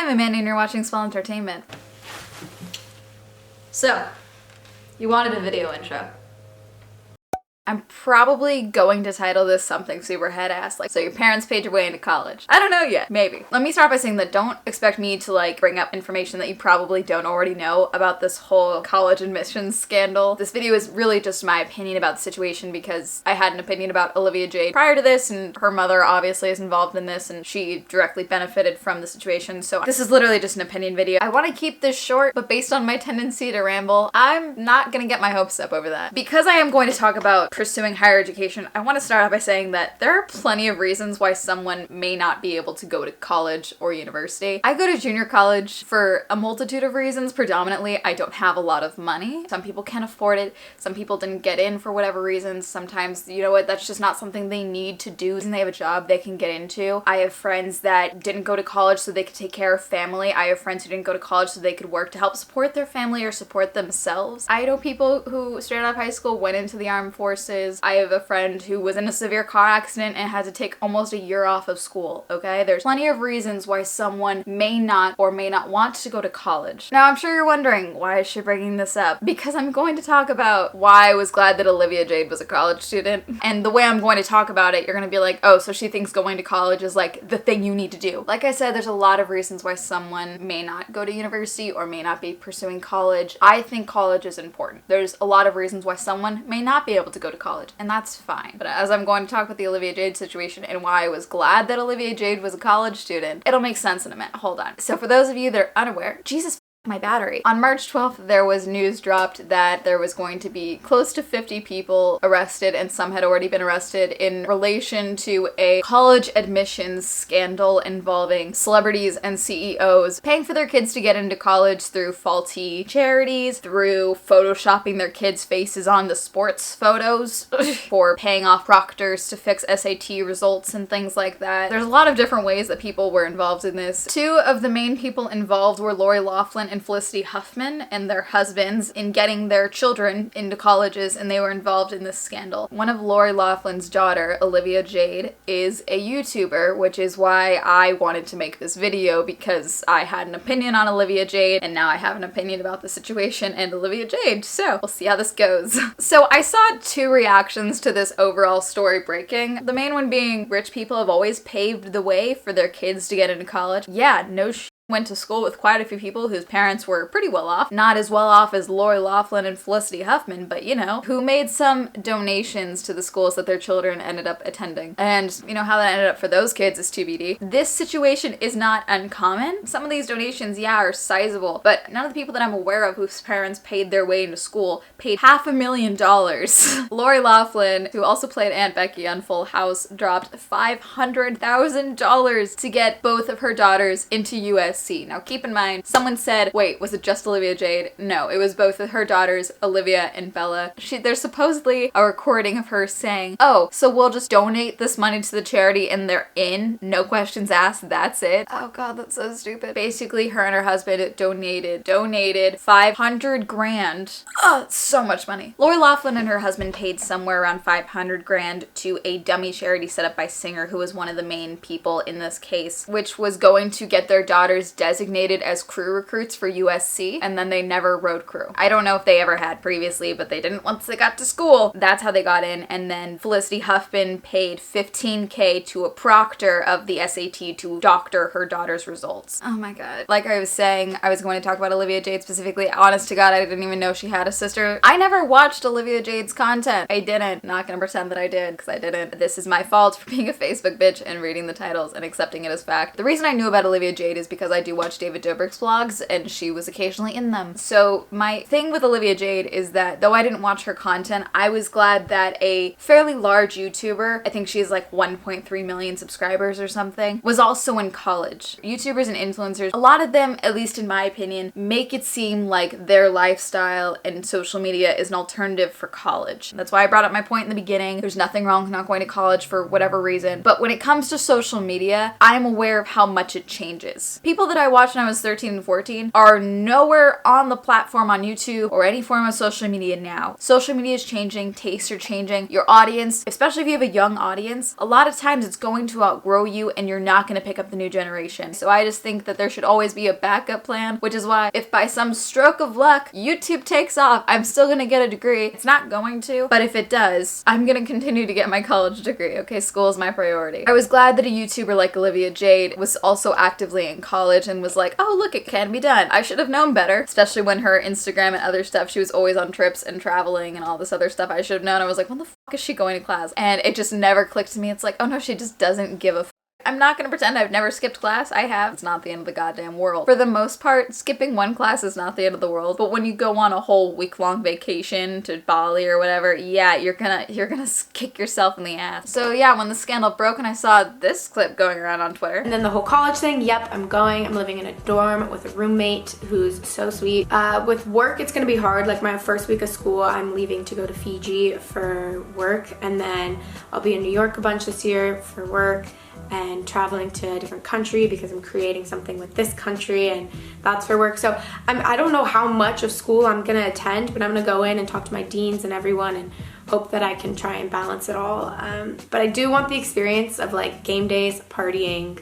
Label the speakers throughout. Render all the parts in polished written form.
Speaker 1: I'm Amanda and you're watching Swell Entertainment. So, you wanted a video intro. I'm probably going to title this something super head-ass, like, so your parents paid your way into college. I don't know yet, maybe. Let me start by saying that don't expect me to, like, bring up information that you probably don't already know about this whole college admissions scandal. This video is really just my opinion about the situation because I had an opinion about Olivia Jade prior to this, and her mother obviously is involved in this, and she directly benefited from the situation, so this is literally just an opinion video. I want to keep this short, but based on my tendency to ramble, I'm not gonna get my hopes up over that. Because I am going to talk about pursuing higher education, I want to start out by saying that there are plenty of reasons why someone may not be able to go to college or university. I go to junior college for a multitude of reasons. Predominantly, I don't have a lot of money. Some people can't afford it. Some people didn't get in for whatever reasons. Sometimes, you know what, that's just not something they need to do and they have a job they can get into. I have friends that didn't go to college so they could take care of family. I have friends who didn't go to college so they could work to help support their family or support themselves. I know people who straight out of high school went into the armed forces. I have a friend who was in a severe car accident and had to take almost a year off of school, okay? There's plenty of reasons why someone may not or may not want to go to college. Now, I'm sure you're wondering, why is she bringing this up? Because I'm going to talk about why I was glad that Olivia Jade was a college student. And the way I'm going to talk about it, you're gonna be like, oh, so she thinks going to college is like the thing you need to do. Like I said, there's a lot of reasons why someone may not go to university or may not be pursuing college. I think college is important. There's a lot of reasons why someone may not be able to go to college, and that's fine. But as I'm going to talk about the Olivia Jade situation and why I was glad that Olivia Jade was a college student, it'll make sense in a minute. Hold on. So for those of you that are unaware, Jesus, my battery. On March 12th, there was news dropped that there was going to be close to 50 people arrested, and some had already been arrested in relation to a college admissions scandal involving celebrities and CEOs paying for their kids to get into college through faulty charities, through photoshopping their kids' faces on the sports photos, for paying off proctors to fix SAT results and things like that. There's a lot of different ways that people were involved in this. Two of the main people involved were Lori Loughlin and Felicity Huffman and their husbands in getting their children into colleges, and they were involved in this scandal. One of Lori Loughlin's daughter, Olivia Jade, is a YouTuber, which is why I wanted to make this video, because I had an opinion on Olivia Jade and now I have an opinion about the situation and Olivia Jade, so we'll see how this goes. So I saw two reactions to this overall story breaking. The main one being, rich people have always paved the way for their kids to get into college. Yeah, no shit. Went to school with quite a few people whose parents were pretty well off. Not as well off as Lori Loughlin and Felicity Huffman, but you know, who made some donations to the schools that their children ended up attending. And you know how that ended up for those kids is TBD. This situation is not uncommon. Some of these donations, yeah, are sizable, but none of the people that I'm aware of whose parents paid their way into school paid $500,000. Lori Loughlin, who also played Aunt Becky on Full House, dropped $500,000 to get both of her daughters into USC. Now keep in mind, someone said, wait, was it just Olivia Jade? No, it was both of her daughters, Olivia and Bella. There's supposedly a recording of her saying, oh, so we'll just donate this money to the charity and they're in, no questions asked, that's it. Oh god, that's so stupid. Basically, her and her husband donated 500 grand. Oh, it's so much money. Lori Loughlin and her husband paid somewhere around 500 grand to a dummy charity set up by Singer, who was one of the main people in this case, which was going to get their daughters designated as crew recruits for USC, and then they never rode crew. I don't know if they ever had previously, but they didn't once they got to school. That's how they got in, and then Felicity Huffman paid $15,000 to a proctor of the SAT to doctor her daughter's results. Oh my god. Like I was saying, I was going to talk about Olivia Jade specifically. Honest to god, I didn't even know she had a sister. I never watched Olivia Jade's content. I didn't. Not gonna pretend that I did, because I didn't. This is my fault for being a Facebook bitch and reading the titles and accepting it as fact. The reason I knew about Olivia Jade is because I do watch David Dobrik's vlogs, and she was occasionally in them. So my thing with Olivia Jade is that though I didn't watch her content, I was glad that a fairly large YouTuber, I think she has like 1.3 million subscribers or something, was also in college. YouTubers and influencers, a lot of them, at least in my opinion, make it seem like their lifestyle and social media is an alternative for college. That's why I brought up my point in the beginning. There's nothing wrong with not going to college for whatever reason. But when it comes to social media, I'm aware of how much it changes. People people that I watched when I was 13 and 14 are nowhere on the platform on YouTube or any form of social media now. Social media is changing, tastes are changing. Your audience, especially if you have a young audience, a lot of times it's going to outgrow you and you're not going to pick up the new generation. So I just think that there should always be a backup plan, which is why if by some stroke of luck YouTube takes off, I'm still going to get a degree. It's not going to, but if it does, I'm going to continue to get my college degree. Okay, school is my priority. I was glad that a YouTuber like Olivia Jade was also actively in college and was like, oh look, it can be done. I should have known better, especially when her Instagram and other stuff, she was always on trips and traveling and all this other stuff. I should have known. I was like, when the fuck is she going to class? And it just never clicked to me. It's like, oh no, she just doesn't give a fuck. I'm not gonna pretend I've never skipped class. I have. It's not the end of the goddamn world. For the most part, skipping one class is not the end of the world. But when you go on a whole week-long vacation to Bali or whatever, yeah, you're gonna kick yourself in the ass. So yeah, when the scandal broke and I saw this clip going around on Twitter.
Speaker 2: And then the whole college thing, yep, I'm going. I'm living in a dorm with a roommate who's so sweet. With work, it's gonna be hard. Like my first week of school, I'm leaving to go to Fiji for work. And then I'll be in New York a bunch this year for work, and traveling to a different country because I'm creating something with this country, and that's for work. So I don't know how much of school I'm gonna attend, but I'm gonna go in and talk to my deans and everyone and hope that I can try and balance it all. But I do want the experience of like game days, partying.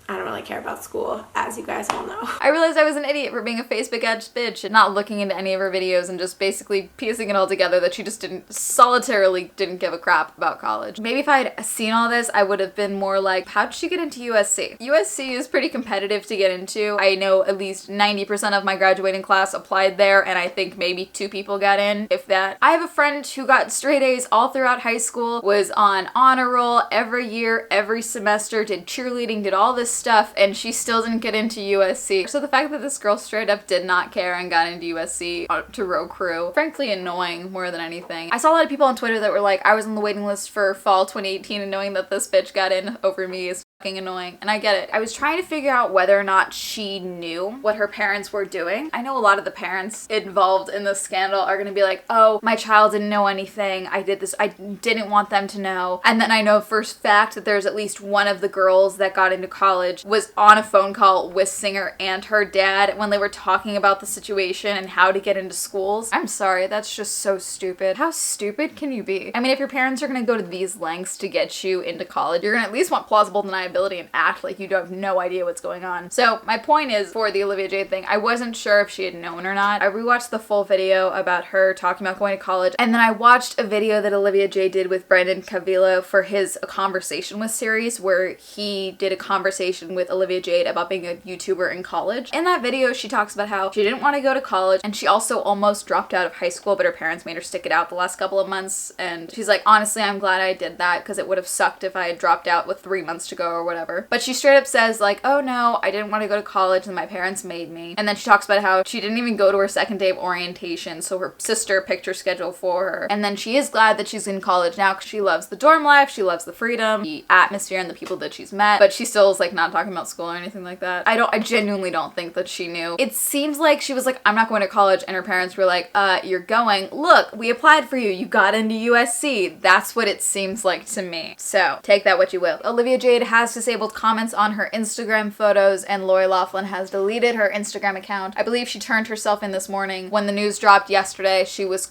Speaker 2: I don't really care about school, as you guys all know.
Speaker 1: I realized I was an idiot for being a Facebook-ass bitch and not looking into any of her videos and just basically piecing it all together that she just solitarily didn't give a crap about college. Maybe if I had seen all this, I would have been more like, how did she get into USC? USC is pretty competitive to get into. I know at least 90% of my graduating class applied there, and I think maybe 2 people got in, if that. I have a friend who got straight A's all throughout high school, was on honor roll every year, every semester, did cheerleading, did all this stuff, and she still didn't get into USC. So the fact that this girl straight up did not care and got into USC to row crew, frankly annoying more than anything. I saw a lot of people on Twitter that were like, I was on the waiting list for fall 2018 and knowing that this bitch got in over me is fucking annoying. And I get it. I was trying to figure out whether or not she knew what her parents were doing. I know a lot of the parents involved in this scandal are gonna be like, oh, my child didn't know anything. I did this. I didn't want them to know. And then I know for fact that there's at least one of the girls that got into college was on a phone call with Singer and her dad when they were talking about the situation and how to get into schools. I'm sorry, that's just so stupid. How stupid can you be? I mean, if your parents are gonna go to these lengths to get you into college, you're gonna at least want plausible deniability and act like you have no idea what's going on. So my point is, for the Olivia Jade thing, I wasn't sure if she had known or not. I rewatched the full video about her talking about going to college, and then I watched a video that Olivia Jade did with Brendan Cavillo for his A Conversation With series, where he did a conversation with Olivia Jade about being a YouTuber in college. In that video, she talks about how she didn't want to go to college, and she also almost dropped out of high school, but her parents made her stick it out the last couple of months, and she's like, honestly, I'm glad I did that, because it would have sucked if I had dropped out with 3 months to go or whatever. But she straight up says like, oh no, I didn't want to go to college and my parents made me. And then she talks about how she didn't even go to her second day of orientation, so her sister picked her schedule for her. And then she is glad that she's in college now because she loves the dorm life, she loves the freedom, the atmosphere, and the people that she's met, but she still is like not talking about school or anything like that. I genuinely don't think that she knew. It seems like she was like, I'm not going to college, and her parents were like, you're going. Look, we applied for you. You got into USC. That's what it seems like to me. So take that what you will. Olivia Jade has disabled comments on her Instagram photos, and Lori Loughlin has deleted her Instagram account. I believe she turned herself in this morning. When the news dropped yesterday, she was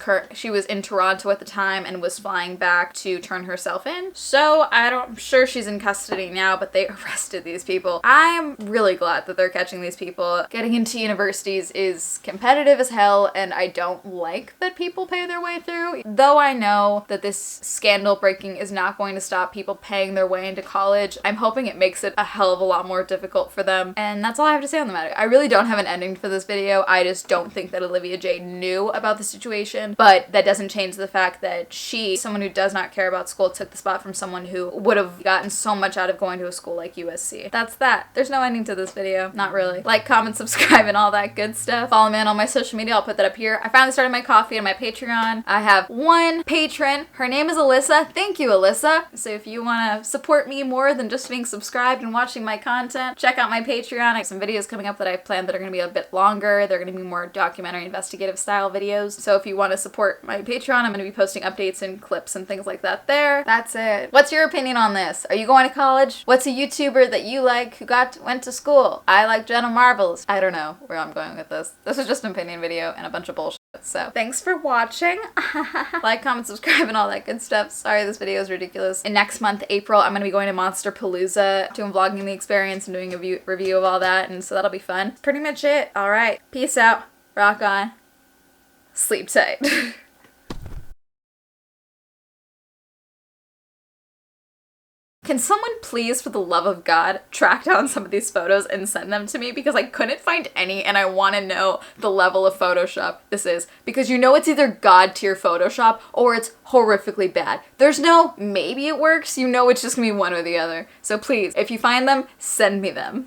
Speaker 1: in Toronto at the time and was flying back to turn herself in. So I'm sure she's in custody now, but they arrested these people. I'm really glad that they're catching these people. Getting into universities is competitive as hell, and I don't like that people pay their way through. Though I know that this scandal breaking is not going to stop people paying their way into college, I'm hoping it makes it a hell of a lot more difficult for them. And that's all I have to say on the matter. I really don't have an ending for this video. I just don't think that Olivia Jade knew about the situation, but that doesn't change the fact that she, someone who does not care about school, took the spot from someone who would have gotten so much out of going to a school like USC. That's that. There's no ending to this video. Not really. Like, comment, subscribe, and all that good stuff. Follow me on all my social media. I'll put that up here. I finally started my coffee and my Patreon. I have one patron. Her name is Alyssa. Thank you, Alyssa. So if you want to support me more than just being subscribed and watching my content. Check out my Patreon. I have some videos coming up that I've planned that are going to be a bit longer. They're going to be more documentary investigative style videos. So if you want to support my Patreon, I'm going to be posting updates and clips and things like that there. That's it. What's your opinion on this? Are you going to college? What's a YouTuber that you like who went to school? I like Jenna Marbles. I don't know where I'm going with this. This is just an opinion video and a bunch of bullshit. So thanks for watching. Like, comment, subscribe, and all that good stuff. Sorry this video is ridiculous. And next month, April, I'm gonna be going to Monsterpalooza, doing vlogging the experience and doing a review of all that, and so that'll be fun. Pretty much it. All right. Peace out. Rock on. Sleep tight. Can someone please, for the love of God, track down some of these photos and send them to me? Because I couldn't find any and I want to know the level of Photoshop this is. Because you know it's either God tier Photoshop or it's horrifically bad. There's no maybe it works, you know it's just gonna be one or the other. So please, if you find them, send me them.